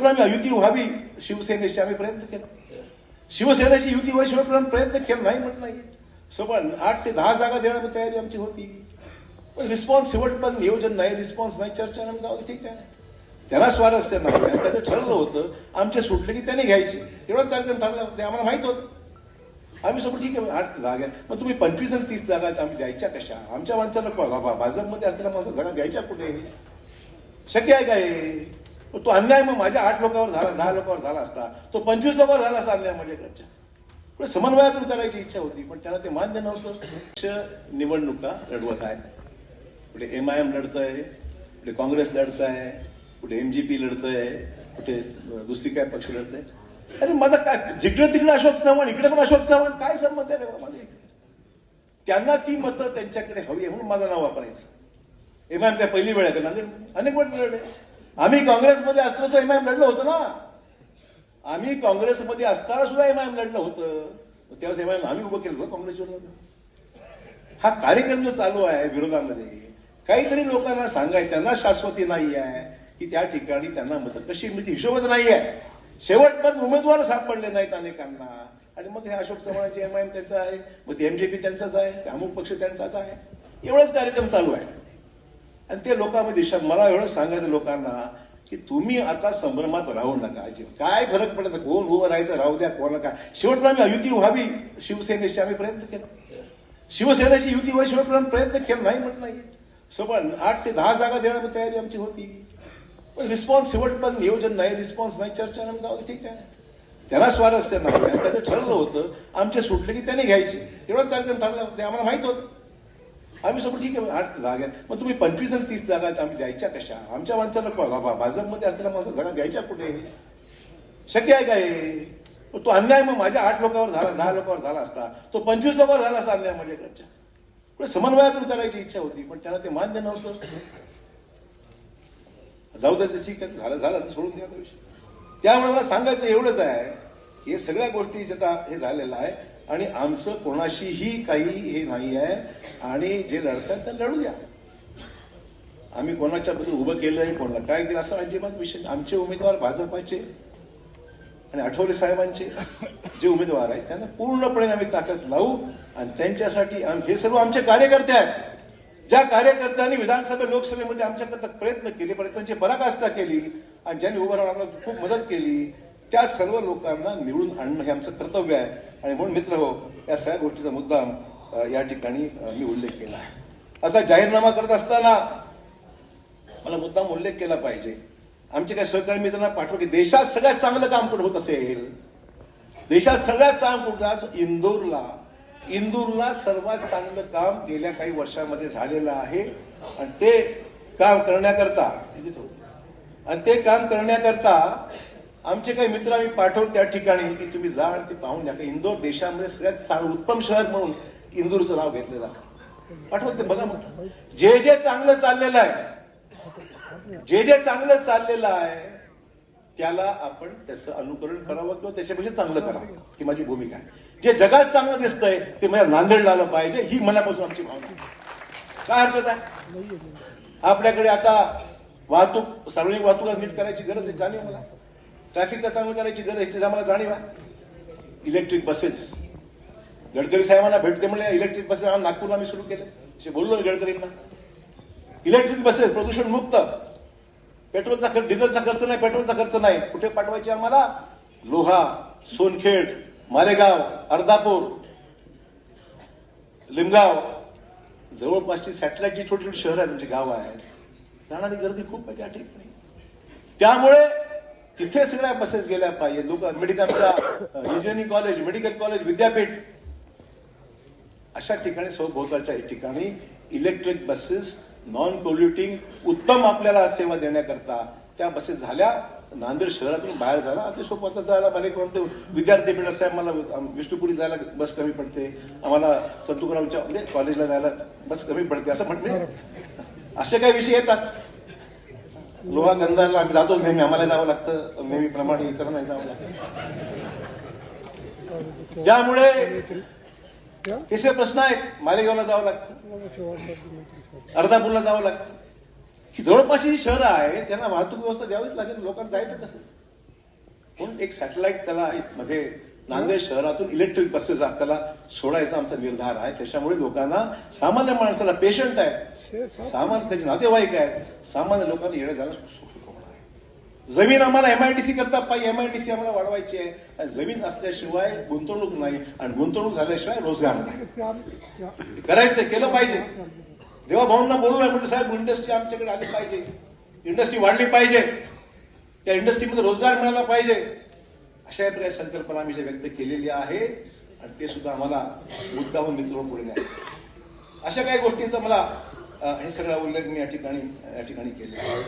शेवटपर्यंत युती व्हावी शिवसेनेशी आम्ही प्रयत्न केला. शिवसेनेची युती व्हावी शेवटपर्यंत प्रयत्न केला, नाही म्हणत नाही. सोबत 8 ते 10 जागा देण्याची तयारी आमची होती. पण रिस्पॉन्स शेवटपर्यंत नियोजन नाही, रिस्पॉन्स नाही, चर्चा नाही, जाऊ ठीक आहे. त्याला स्वारस्य नाही. त्याचं ठरलं होतं आमचे सुटले की त्याने घ्यायचे, एवढाच कार्यक्रम ठरला होता. ते आम्हाला माहित होतं. आम्ही सोबत ठीक आहे 8 जागा, मग तुम्ही 25 आणि 30 जागा आम्ही द्यायच्या कशा? आमच्या माणसाला भाजपमध्ये असलेल्या माणसाला जागा द्यायच्या कुठे? शक्य आहे काय? तो अन्याय मग माझ्या 8 लोकांवर झाला, 10 लोकांवर झाला असता, तो 25 लोकांवर झाला असता अन्याय माझ्याकडच्या. पुढे समन्वयातून करायची इच्छा होती, पण त्याला ते मान्य नव्हतं. पक्ष निवडणुका लढवत आहे. कुठे MIM लढतंय, कुठे काँग्रेस लढतंय, कुठे MGP लढतंय, कुठे दुसरी काय पक्ष लढतंय. अरे माझा काय जिकडे तिकडे अशोक चव्हाण, इकडे पण अशोक चव्हाण, काय संबंध आहे रे माझ्या इथे? त्यांना ती मतं त्यांच्याकडे हवी आहे म्हणून माझं नाव वापरायचं. MIM काय पहिली वेळ आहे का? नांदेड अनेक वेळ लढले. आम्ही काँग्रेसमध्ये असताना तो MIM लढलं होतं ना. आम्ही काँग्रेसमध्ये असताना सुद्धा MIM लढलं होतं. त्यावेळेस MIM आम्ही उभं केलं होतं, काँग्रेसवर लढलं. हा कार्यक्रम जो चालू आहे विरोधामध्ये, काहीतरी लोकांना सांगायचं, त्यांना शाश्वती नाही आहे की त्या ठिकाणी त्यांना मतं कशी मिळते, हिशोबच नाही आहे. शेवटपर्यंत उमेदवार सापडले नाहीत अनेकांना. आणि मग हे अशोक चव्हाणाचे MIM त्यांचं आहे, मग ते MGP त्यांचाच आहे, ते अमुक पक्ष त्यांचाच आहे. एवढाच कार्यक्रम चालू आहे. आणि ते लोकांमध्ये मला एवढं सांगायचं लोकांना की तुम्ही आता संभ्रमात राहू नका. काय फरक पडत, कोण उभं राहायचं राहू द्या, कोणाला काय. शेवटपर्यंत युती व्हावी शिवसेनेशी आम्ही प्रयत्न केला. शिवसेनेची युती व्हावी शेवटपर्यंत प्रयत्न केला, नाही म्हणत नाही. सोबत 8 ते 10 जागा देण्याची तयारी आमची होती. पण रिस्पॉन्स शेवटपर्यंत नियोजन नाही, रिस्पॉन्स नाही, चर्चा नाही, जाऊ ठीक आहे. त्याला स्वारस्य नाही. त्याचं ठरलं होतं आमचे सुटले की त्याने घ्यायचे, एवढाच कार्यक्रम ठरला होता. ते आम्हाला माहित होतं. आम्ही सोबत ठीक आहे 8 जागा, मग तुम्ही 25 आणि 30 जागा आम्ही द्यायच्या कशा? आमच्या माणसाला भाजपमध्ये असलेल्या माणसाला जागा द्यायच्या कुठे? शक्य आहे काय? तो अन्याय मग माझ्या 8 लोकांवर झाला, 10 लोकांवर झाला असता, तो 25 लोकांवर झाला असता अन्याय माझ्याकडच्या. पुढे समन्वयातून करायची इच्छा होती, पण त्याला ते मान्य नव्हतं. जाऊ दे, ठीक आहे, झालं सोडून द्या विषय. त्यामुळे मला सांगायचं एवढंच आहे, हे सगळ्या गोष्टी आता हे झालेलं आहे आणि आमचं कोणाशीही काही हे नाही आहे. आणि जे लढतात तर लढू द्या. आम्ही कोणाच्या बद्दल उभं केलंय, कोणाला काय केलं असं अजिबात विषय. आमचे उमेदवार भाजपाचे आणि आठवले साहेबांचे जे उमेदवार आहेत त्यांना पूर्णपणे आम्ही ताकद लावू. आणि त्यांच्यासाठी हे सर्व आमचे कार्यकर्ते आहेत. ज्या कार्यकर्त्यांनी विधानसभा लोकसभेमध्ये आमच्याकडे प्रयत्न केले, प्रयत्नांची पराकाष्ठा केली आणि ज्यांनी उभं राहण्याला खूप मदत केली, त्या सर्व लोकांना निवडून आणणं हे आमचं कर्तव्य आहे. आणि म्हणून मित्र हो, या सगळ्या गोष्टीचा मुद्दाम या ठिकाणी मी उल्लेख केला आहे. आता जाहीरनामा करत असताना मला मुद्दाम उल्लेख केला पाहिजे. आमचे काही सहकारी मित्रांना पाठवा की देशात सगळ्यात चांगलं काम कुठं होत असेल, देशात सगळ्यात चांगलं कुठं? इंदूरला सर्वात चांगलं काम गेल्या काही वर्षामध्ये झालेलं आहे. आणि ते काम करण्याकरता आमचे काही मित्र आम्ही पाठवतो त्या ठिकाणी की तुम्ही जा आणि ते पाहून द्या. इंदोर देशामध्ये सगळ्यात उत्तम शहर म्हणून इंदूरचं नाव घेतलेलं आहे. पाठवते बघा. मग जे जे चांगलं चाललेलं आहे त्याला आपण त्याचं अनुकरण करावं किंवा त्याच्यापेक्षा चांगलं करावं ही माझी भूमिका आहे. जे जगात चांगलं दिसतंय ते मला नांदेडला आलं पाहिजे ही मनापासून आमची भावना. काय हरकत आहे? आपल्याकडे आता सार्वजनिक वाहतूक नीट करायची गरज आहे, जाणीव मला. ट्रॅफिकला चांगलं करायची गरज आहे, आम्हाला जाणीव आहे. इलेक्ट्रिक बसेस, गडकरी साहेबांना भेटते म्हणजे इलेक्ट्रिक बसेस नागपूरला आम्ही सुरू केले. असे बोललो गडकरींना. इलेक्ट्रिक बसेस प्रदूषण मुक्त, पेट्रोलचा खर्च, डिझेलचा खर्च नाही, पेट्रोलचा खर्च नाही. कुठे पाठवायचे आम्हाला? लोहा, सोनखेड, मालेगाव, अर्धापूर, लिमगाव, जवळपासची सॅटेलाइटची छोटी छोटी शहरं आहेत, म्हणजे गाव आहेत. जाणारी गर्दी खूप आहे त्या ठिकाणी. त्यामुळे तिथे सगळ्या बसेस गेल्या पाहिजे. लोक मेडिकलच्या इंजिनिअरिंग कॉलेज, मेडिकल कॉलेज, विद्यापीठ अशा ठिकाणी सभोवतालच्या ठिकाणी इलेक्ट्रिक बसेस नॉन पोल्युटिंग उत्तम आपल्याला सेवा देण्याकरता त्या बसेस झाल्या. नांदेड शहरातून बाहेर झाला अति सोपं जायला. मला कोणते विद्यार्थी मिळत साहेब, मला विष्णुपुरी जायला बस कमी पडते, आम्हाला संतुकरावच्या म्हणजे कॉलेजला जायला बस कमी पडते असं म्हटले. असे काही विषय येतात. लोहा गंधारला आम्ही जातोच नेहमी, आम्हाला जावं लागतं नेहमीप्रमाणे, इतर नाही जावं लागतं. त्यामुळे तिसरे प्रश्न आहेत. मालेगावला जावं लागतं, अर्धापूरला जावं लागतं. ही जवळपासची शहरं आहेत, त्यांना वाहतूक व्यवस्था द्यावीच लागेल. लोकांना जायचं कसं? म्हणून एक सॅटेलाइट त्याला मध्ये नांदेड शहरातून इलेक्ट्रिक बसेस आपल्याला सोडायचा आमचा निर्धार आहे. त्याच्यामुळे लोकांना, सामान्य माणसाला, पेशंट आहे, सामान्य त्याचे नातेवाईक आहेत, सामान्य लोकांना येणं जाणं सोपं होणार आहे. जमीन आम्हाला MIDC करता पाहिजे, MIDC आम्हाला वाढवायची आहे. आणि जमीन असल्याशिवाय गुंतवणूक नाही, आणि गुंतवणूक झाल्याशिवाय रोजगार नाही. करायचं, केलं पाहिजे. देवाभाऊंना बोललोय म्हणजे साहेब इंडस्ट्री आमच्याकडे आली पाहिजे, इंडस्ट्री वाढली पाहिजे, त्या इंडस्ट्रीमध्ये रोजगार मिळाला पाहिजे. अशा प्रकारे संकल्पना आम्ही व्यक्त केलेली आहे आणि ते सुद्धा आम्हाला मुद्दाहून मित्र पुढे न्यायचं. अशा काही गोष्टींचा मला हे सगळा उल्लेख मी या ठिकाणी केलेला आहे.